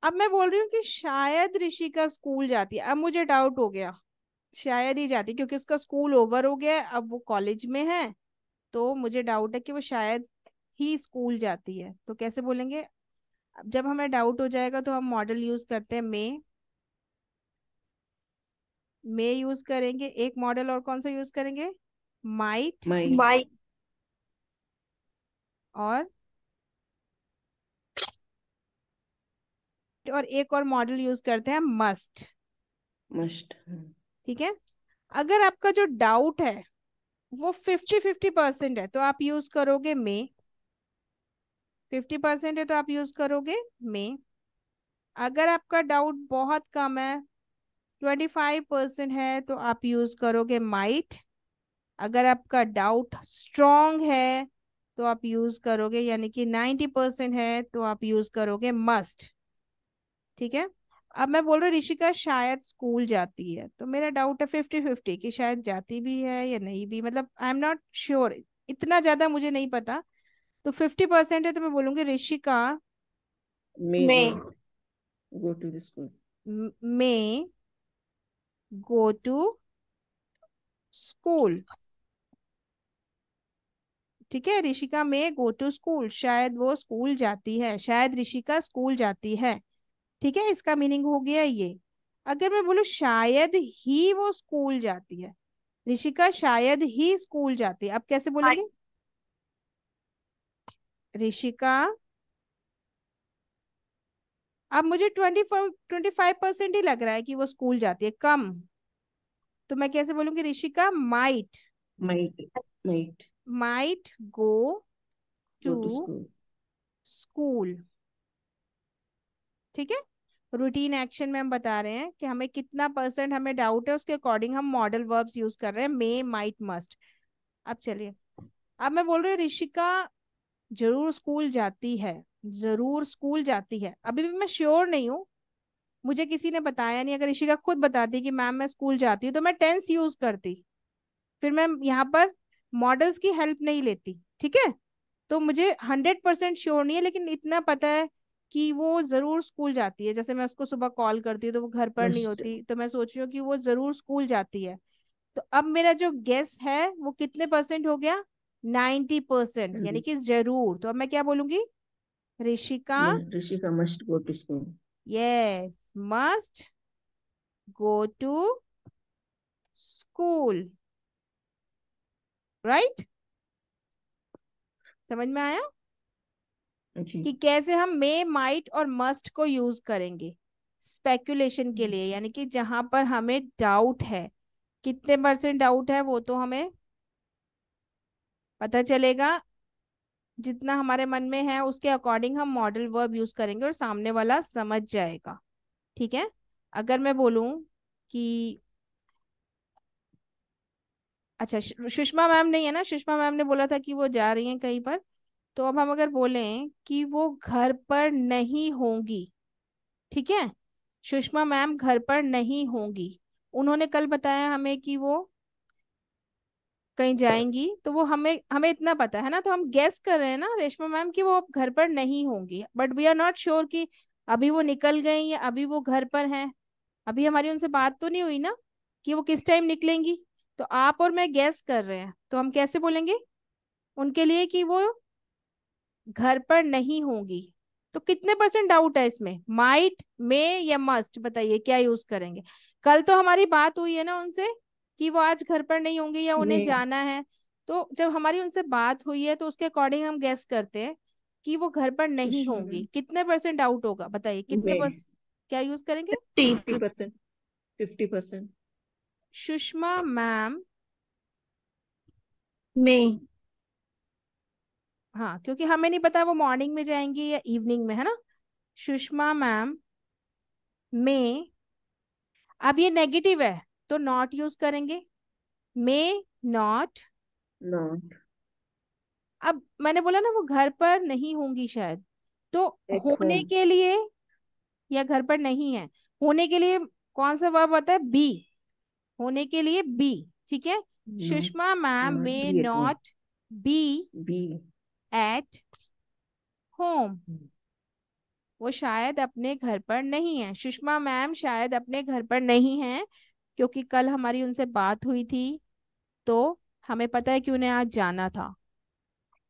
अब मैं बोल रही हूँ कि शायद ऋषिका स्कूल जाती है। अब मुझे डाउट हो गया, शायद ही जाती क्योंकि उसका स्कूल ओवर हो गया है, अब वो कॉलेज में है। तो मुझे डाउट है कि वो शायद ही स्कूल जाती है। तो कैसे बोलेंगे? अब जब हमें डाउट हो जाएगा तो हम मॉडल यूज करते हैं मे यूज करेंगे। एक मॉडल और कौन सा यूज करेंगे? माइट। माइट। माई। और एक और मॉडल यूज करते हैं मस्ट। मस्ट। ठीक है। अगर आपका जो डाउट है वो 50-50% है तो आप यूज करोगे मे। 50% है तो आप यूज करोगे मे। अगर आपका डाउट बहुत कम है, 25% है, तो आप यूज करोगे माइट। अगर आपका डाउट स्ट्रॉन्ग है तो आप यूज करोगे, यानी कि 90% है तो आप यूज करोगे मस्ट। ठीक है। अब मैं बोल रही हूँ ऋषिका शायद स्कूल जाती है, तो मेरा डाउट है 50-50 कि शायद जाती भी है या नहीं भी, मतलब आई एम नॉट श्योर, इतना ज्यादा मुझे नहीं पता। तो 50% है तो मैं बोलूंगी ऋषिका मे गो में। Go to the school. में गो टू स्कूल। ठीक है, ऋषिका में गो टू स्कूल, शायद वो स्कूल जाती है, शायद ऋषिका स्कूल जाती है। ठीक है, इसका मीनिंग हो गया ये। अगर मैं बोलूं शायद ही वो स्कूल जाती है, ऋषिका शायद ही स्कूल जाती है, अब कैसे बोलेंगे? ऋषिका, अब मुझे 25% ही लग रहा है कि वो स्कूल जाती है, कम। तो मैं कैसे बोलूंगी? Rishika might. Might might go go to to school. School. ठीक है। रूटीन एक्शन में हम बता रहे हैं कि हमें कितना परसेंट हमें डाउट है, उसके अकॉर्डिंग हम मॉडल वर्ब्स यूज कर रहे हैं, मे माइट मस्ट। अब चलिए, अब मैं बोल रही हूँ ऋषिका जरूर स्कूल जाती है। जरूर स्कूल जाती है, अभी भी मैं श्योर नहीं हूँ, मुझे किसी ने बताया नहीं। अगर ऋषिका खुद बताती कि मैम मैं स्कूल जाती हूँ तो मैं टेंस यूज करती, फिर मैं यहाँ पर मॉडल्स की हेल्प नहीं लेती। ठीक है। तो मुझे 100% श्योर नहीं है, लेकिन इतना पता है कि वो जरूर स्कूल जाती है। जैसे मैं उसको सुबह कॉल करती हूँ तो वो घर पर नहीं मस्ट। होती, तो मैं सोच रही हूँ कि वो जरूर स्कूल जाती है। तो अब मेरा जो गेस है वो कितने परसेंट हो गया? 90%, यानी कि जरूर। तो अब मैं क्या बोलूंगी? Rishika Rishika must go to school. Yes must go to school. Right. समझ में आया जी। कि कैसे हम मे माइट और मस्ट को यूज करेंगे स्पेकुलेशन के लिए, यानी कि जहां पर हमें डाउट है। कितने परसेंट डाउट है वो तो हमें पता चलेगा, जितना हमारे मन में है उसके अकॉर्डिंग हम मॉडल वर्ब यूज करेंगे और सामने वाला समझ जाएगा। ठीक है। अगर मैं बोलूं कि अच्छा, सुषमा मैम नहीं है ना, सुषमा मैम ने बोला था कि वो जा रही हैं कहीं पर। तो अब हम अगर बोलें कि वो घर पर नहीं होंगी, ठीक है, सुषमा मैम घर पर नहीं होंगी, उन्होंने कल बताया हमें कि वो कहीं जाएंगी, तो वो हमें हमें इतना पता है ना, तो हम गेस कर रहे हैं ना रेशमा मैम कि वो अब घर पर नहीं होंगी, but we are not sure कि अभी वो निकल गई या अभी वो घर पर हैं। अभी हमारी उनसे बात तो नहीं हुई ना कि वो किस टाइम निकलेंगी। तो आप और मैं गेस कर रहे हैं, तो हम कैसे बोलेंगे उनके लिए कि वो घर पर नहीं होंगी? तो कितने परसेंट डाउट है इसमें, माइट में या मस्ट? बताइए क्या यूज करेंगे। कल तो हमारी बात हुई है ना उनसे कि वो आज घर पर नहीं होंगे या उन्हें में। जाना है। तो जब हमारी उनसे बात हुई है तो उसके अकॉर्डिंग हम गेस करते हैं कि वो घर पर नहीं होंगी। कितने परसेंट डाउट होगा, बताइए कितने में परसेंट क्या यूज करेंगे? 50%। 50%। सुषमा मैम, में। हाँ क्योंकि हमें नहीं पता वो मॉर्निंग में जाएंगी या इवनिंग में, है ना। सुषमा मैम में, अब ये नेगेटिव है तो नॉट यूज करेंगे, मे नॉट। नॉट अब मैंने बोला ना वो घर पर नहीं होंगी शायद, तो एट होने होम। के लिए या घर पर नहीं है, होने के लिए कौन सा वर्ब आता है? बी। होने के लिए बी। ठीक है। Not Sushma ma'am not may be at home. Not be be. At home. वो शायद अपने घर पर नहीं है। सुषमा मैम शायद अपने घर पर नहीं है, क्योंकि कल हमारी उनसे बात हुई थी, तो हमें पता है कि उन्हें आज जाना था,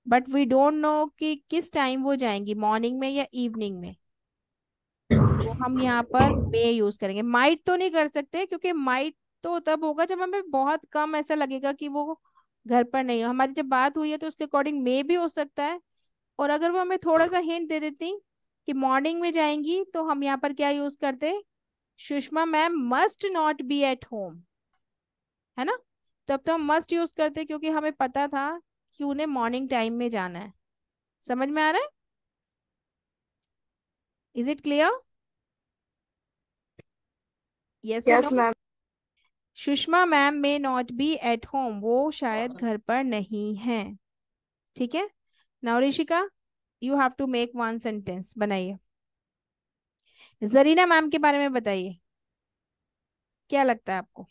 बट वी डोंट नो कि किस टाइम वो जाएंगी, मॉर्निंग में या इवनिंग में। तो हम यहाँ पर मे यूज करेंगे, माइट तो नहीं कर सकते, क्योंकि माइट तो तब होगा जब हमें बहुत कम ऐसा लगेगा कि वो घर पर नहीं हो। हमारी जब बात हुई है तो उसके अकॉर्डिंग मे भी हो सकता है। और अगर वो हमें थोड़ा सा हिंट दे देती कि मॉर्निंग में जाएंगी, तो हम यहाँ पर क्या यूज करते, Sushma ma'am must not be at home, है ना। तो अब तो हम मस्ट यूज करते, क्योंकि हमें पता था कि उन्हें मॉर्निंग टाइम में जाना है। समझ में आ रहा है? Is it clear? यस और no? Yes ma'am. Sushma ma'am may not be at home, वो शायद घर पर नहीं है। ठीक है। Now Rishika, you have to make one sentence बनाइए। जरीना मैम के बारे में बताइए, क्या लगता है आपको?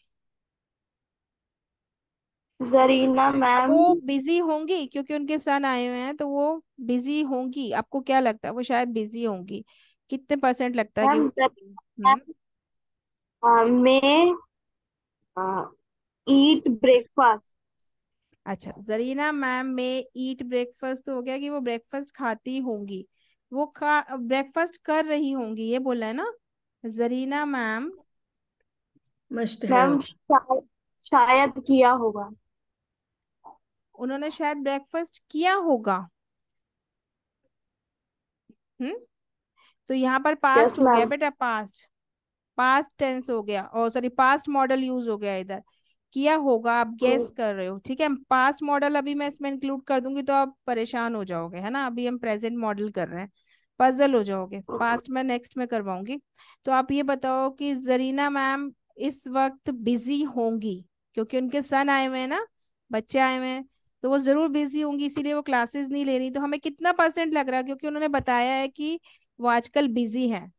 जरीना मैम वो बिजी होंगी, क्योंकि उनके सन आए हुए हैं, तो वो बिजी होंगी। आपको क्या लगता है, वो शायद बिजी होंगी? कितने परसेंट लगता है कि मैम वो busy? जरीना मैम में ईट ब्रेकफास्ट। अच्छा, जरीना मैम में ईट ब्रेकफास्ट तो हो गया कि वो ब्रेकफास्ट खाती होंगी, वो खा ब्रेकफास्ट कर रही होंगी, ये बोला है ना। Zarina ma'am, must have. Ma'am शायद किया होगा। उन्होंने शायद ब्रेकफास्ट किया होगा। हम्म। तो यहाँ पर यस पास्ट हो गया मैम। बेटा, पास्ट, पास्ट टेंस हो गया, और सॉरी पास्ट मॉडल यूज हो गया इधर। किया होगा आप गेस कर रहे हो, ठीक है। पास्ट मॉडल अभी मैं इसमें इंक्लूड कर दूंगी तो आप परेशान हो जाओगे, है ना। अभी हम प्रेजेंट मॉडल कर रहे हैं, पजल हो जाओगे। पास्ट में नेक्स्ट में करवाऊंगी। तो आप ये बताओ कि जरीना मैम इस वक्त बिजी होंगी, क्योंकि उनके सन आए हुए हैं ना, बच्चे आए हुए हैं, तो वो जरूर बिजी होंगी, इसीलिए वो क्लासेस नहीं ले रही। तो हमें कितना परसेंट लग रहा है, क्योंकि उन्होंने बताया है कि वो आजकल बिजी है।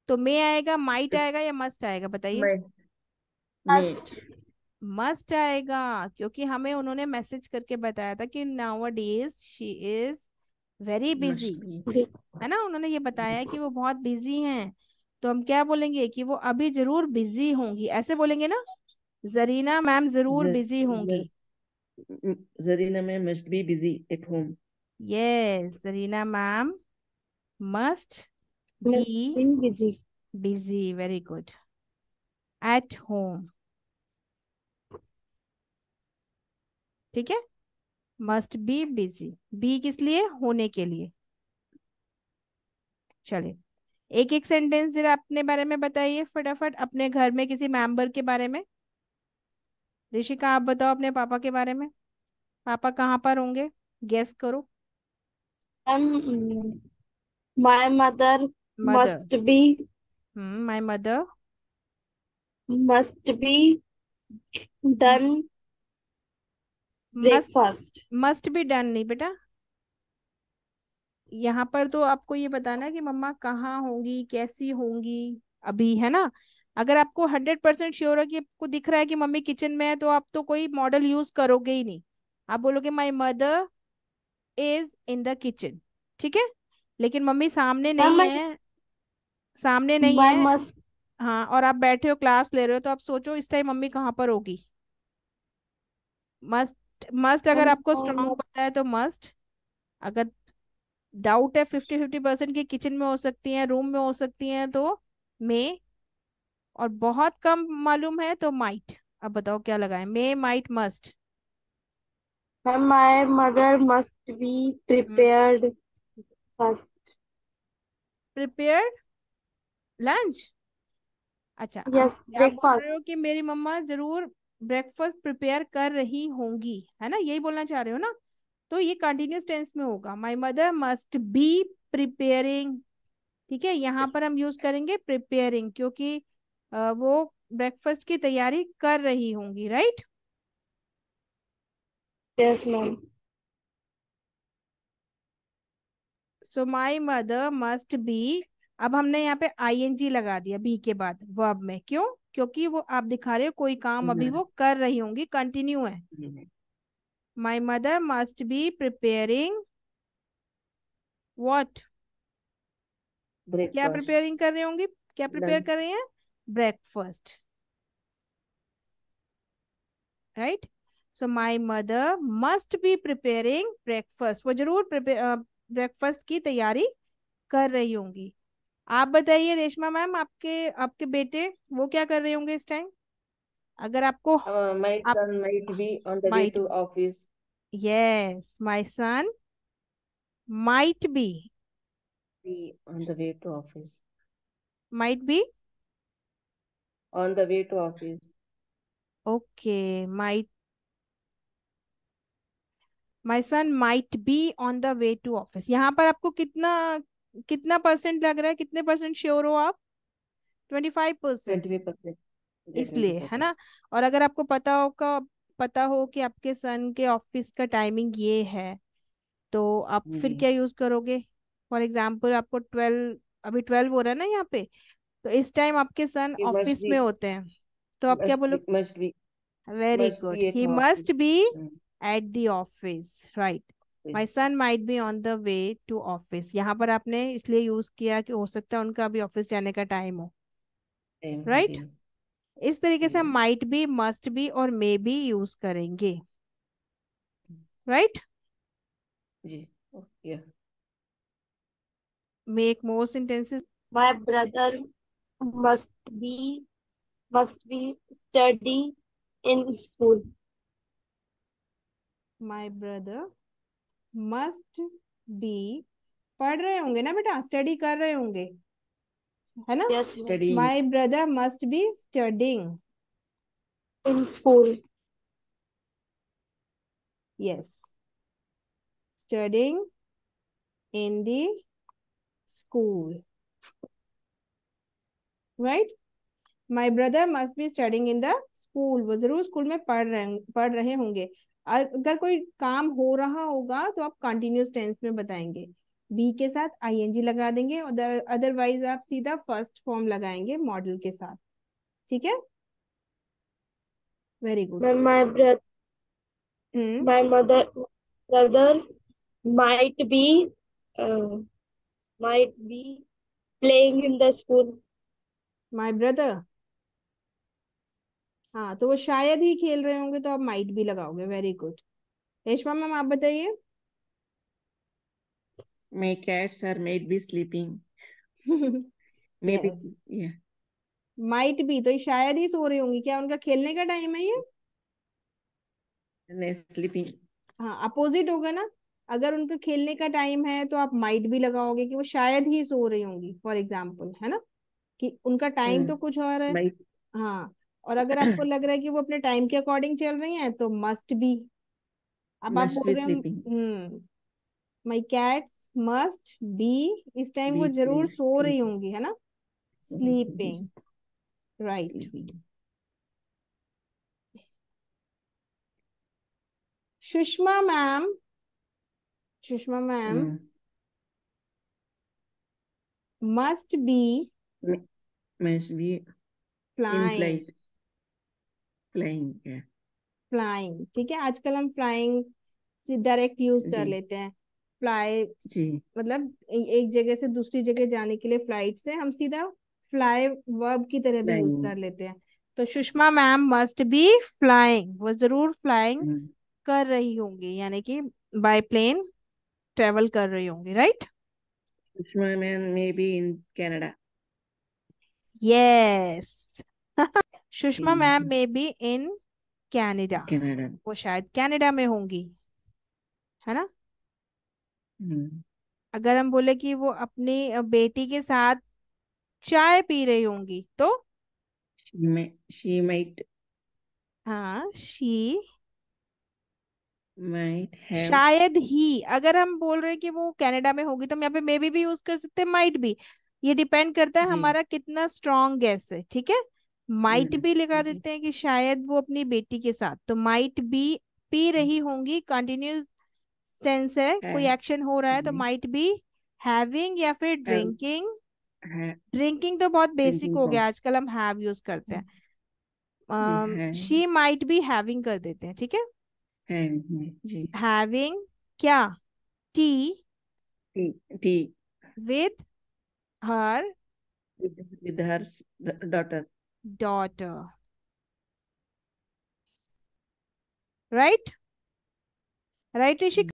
तो मे आएगा, माइट आएगा, या मस्ट आएगा, बताइए। मैं मैं फर्स्ट। मस्ट आएगा, क्योंकि हमें उन्होंने मैसेज करके बताया था कि now days she is very busy, must be. है ना। उन्होंने ये बताया है कि वो बहुत बिजी हैं। तो हम क्या बोलेंगे कि वो अभी जरूर बिजी होंगी, ऐसे बोलेंगे ना। जरीना मैम जरूर ज, बिजी होंगी। जरीना में must be busy at home. Yes, Zarina ma'am must be busy. Busy, very good, at home. ठीक है। मस्ट बी बिजी, बी किस लिए, होने के लिए। चलिए, एक एक सेंटेंस जरा अपने बारे में बताइए फटाफट, अपने घर में किसी मेंबर के बारे में। ऋषिका आप बताओ अपने पापा के बारे में, पापा कहाँ पर होंगे, गेस करो। My mother mother. Must be my mother. Must be done must, breakfast. Must be done नहीं बेटा, यहाँ पर तो आपको ये बताना है कि मम्मा कहाँ होंगी, कैसी होंगी, अभी, है ना। अगर आपको 100% श्योर है कि आपको दिख रहा है कि मम्मी किचन में है, तो आप तो कोई मॉडल यूज करोगे ही नहीं। आप बोलोगे my mother is in the kitchen, ठीक है। लेकिन मम्मी सामने मैम नहीं है, सामने नहीं माय है। मस्ट हाँ, और आप बैठे हो क्लास ले रहे हो, तो आप सोचो इस टाइम मम्मी कहाँ पर होगी। मस्ट, मस्ट अगर आपको स्ट्रांग पता है तो मस्ट, अगर डाउट है 50-50% की किचन में हो सकती हैं, रूम में हो सकती हैं, तो मे, और बहुत कम मालूम है तो माइट। अब बताओ क्या लगाएं, may, might, must. Ma'am my mother must be prepared first. Prepared lunch. अच्छा, यस आप बोल ब्रेकफास्ट। रहे हो कि मेरी मम्मा जरूर ब्रेकफास्ट प्रिपेयर कर रही होंगी, है ना, यही बोलना चाह रहे हो ना। तो ये कंटिन्यूस टेंस में होगा, my mother must B preparing. ठीक है, यहाँ पर हम यूज करेंगे प्रिपेयरिंग, क्योंकि वो ब्रेकफास्ट की तैयारी कर रही होंगी, right. Yes ma'am. So my mother must B, अब हमने यहाँ पे आईएनजी लगा दिया बी के बाद वर्ब में, क्यों? क्योंकि वो आप दिखा रहे हो कोई काम अभी वो कर रही होंगी, कंटिन्यू है। My mother must B preparing what, क्या breakfast. प्रिपेयरिंग कर रही होंगी, क्या प्रिपेयर Lunch. कर रही हैं? Breakfast, right. So my mother must B preparing breakfast, वो जरूर ब्रेकफास्ट की तैयारी कर रही होंगी। आप बताइए रेशमा मैम, आपके आपके बेटे वो क्या कर रहे होंगे इस टाइम, अगर आपको। My आप son might be on the way might, to office. Yes my son might be, Be on the way to office. Might be, On the way to office. Okay, might, my son might be on the way to office, यहाँ पर आपको कितना कितना percent लग रहा है, कितने percent sure हो आप? 25%। 25%. Yeah, इसलिए है ना। 25%. और अगर आपको पता हो कि आपके सन के ऑफिस का टाइमिंग ये है, तो आप फिर जी. क्या यूज करोगे? फॉर एग्जाम्पल आपको 12, अभी 12 हो रहा है ना यहाँ पे, तो इस टाइम आपके सन He must ऑफिस में be, होते हैं, तो आप क्या बोलो? must be, very must good, be at ही office. Must be Mm, at the office, right. My Yes. Son might be on the way to office, यहाँ पर आपने इसलिए यूज किया कि हो सकता है उनका अभी ऑफिस जाने का टाइम हो, राइट। जी. इस तरीके से हम जी. माइट बी, मस्ट बी और मे बी यूज करेंगे, राइट। जी. Oh, yeah. Make more sentences. My brother must be must be study in school. My brother must be, पढ़ रहे होंगे ना बेटा, स्टडी कर रहे होंगे, है ना। Yes, ma'am. Studying. My brother must be studying, In school. Yes, studying in the school, right. My brother must be studying in the school, वो जरूर स्कूल में पढ़ रहे होंगे। और अगर कोई काम हो रहा होगा तो आप कंटिन्यूस टेंस में बताएंगे, बी के साथ आईएनजी लगा देंगे, अदरवाइज आप सीधा फर्स्ट फॉर्म लगाएंगे मॉडल के साथ, ठीक है। Very good. Ma'am, hmm, my brother might be uh, might be playing in the school. My brother, हाँ तो वो शायद ही खेल रहे होंगे, तो आप माइट भी लगाओगे, वेरी गुड। रेशमा मैम आप बताइए। My cats are might be sleeping. Maybe. Yes, Yeah. Might भी, तो ये शायद ही सो रही होंगी, क्या उनका खेलने का टाइम है ये? And they're sleeping. हाँ, अपोजिट होगा ना। अगर उनका खेलने का टाइम है तो आप माइट भी लगाओगे कि वो शायद ही सो रही होंगी, फॉर एग्जाम्पल, है ना, कि उनका टाइम तो कुछ और है। Might. हाँ, और अगर आपको लग रहा है कि वो अपने टाइम के अकॉर्डिंग चल रही हैं तो मस्ट बी। अब आप Must बोल be रहे हो sleeping. My cats must be, इस टाइम वो Be जरूर सो रही sleeping. होंगी, है ना, sleeping, right. Sleeping. Sushma ma'am, Sushma ma'am Mm. Must be Must be in flying, flight. Flying. Yeah. Flying, ठीक है, आजकल हम फ्लाइंग डायरेक्ट यूज कर जी. लेते हैं। फ्लाई जी. मतलब एक जगह से दूसरी जगह जाने के लिए फ्लाइट से हम सीधा फ्लाई वर्ब की तरह भी यूज कर Flying. लेते हैं। तो Sushma ma'am must be flying, वो जरूर फ्लाइंग Mm. कर रही होंगी, यानी कि बाय प्लेन ट्रेवल कर रही होंगी, right. Sushma man may be in Canada. Yes, Sushma ma'am In may be in Canada, Canada. वो शायद कनाडा में होंगी, है ना। Mm. अगर हम बोले कि वो अपनी बेटी के साथ चाय पी रही होंगी तो She हाँ, शी, might have. शायद ही, अगर हम बोल रहे हैं कि वो कनाडा में होगी तो हम यहाँ पे मे भी यूज कर सकते हैं, माइट भी। ये डिपेंड करता है जी. हमारा कितना स्ट्रॉन्ग गैस है, ठीक है। माइट भी लगा जी. देते हैं कि शायद वो अपनी बेटी के साथ, तो माइट बी पी रही होंगी, कंटिन्यूस टेंस है, कोई Have. एक्शन हो रहा है, तो जी. माइट बी हैविंग या फिर Have. ड्रिंकिंग। Have. ड्रिंकिंग तो बहुत बेसिक Drinking हो गया, from. आजकल हम हैव यूज करते हैं। जी. Have. She might be having कर देते हैं, ठीक है। Have. जी. हैविंग क्या, T Tea. Tea. With, her with her daughter. daughter. Right? Right, Rishi?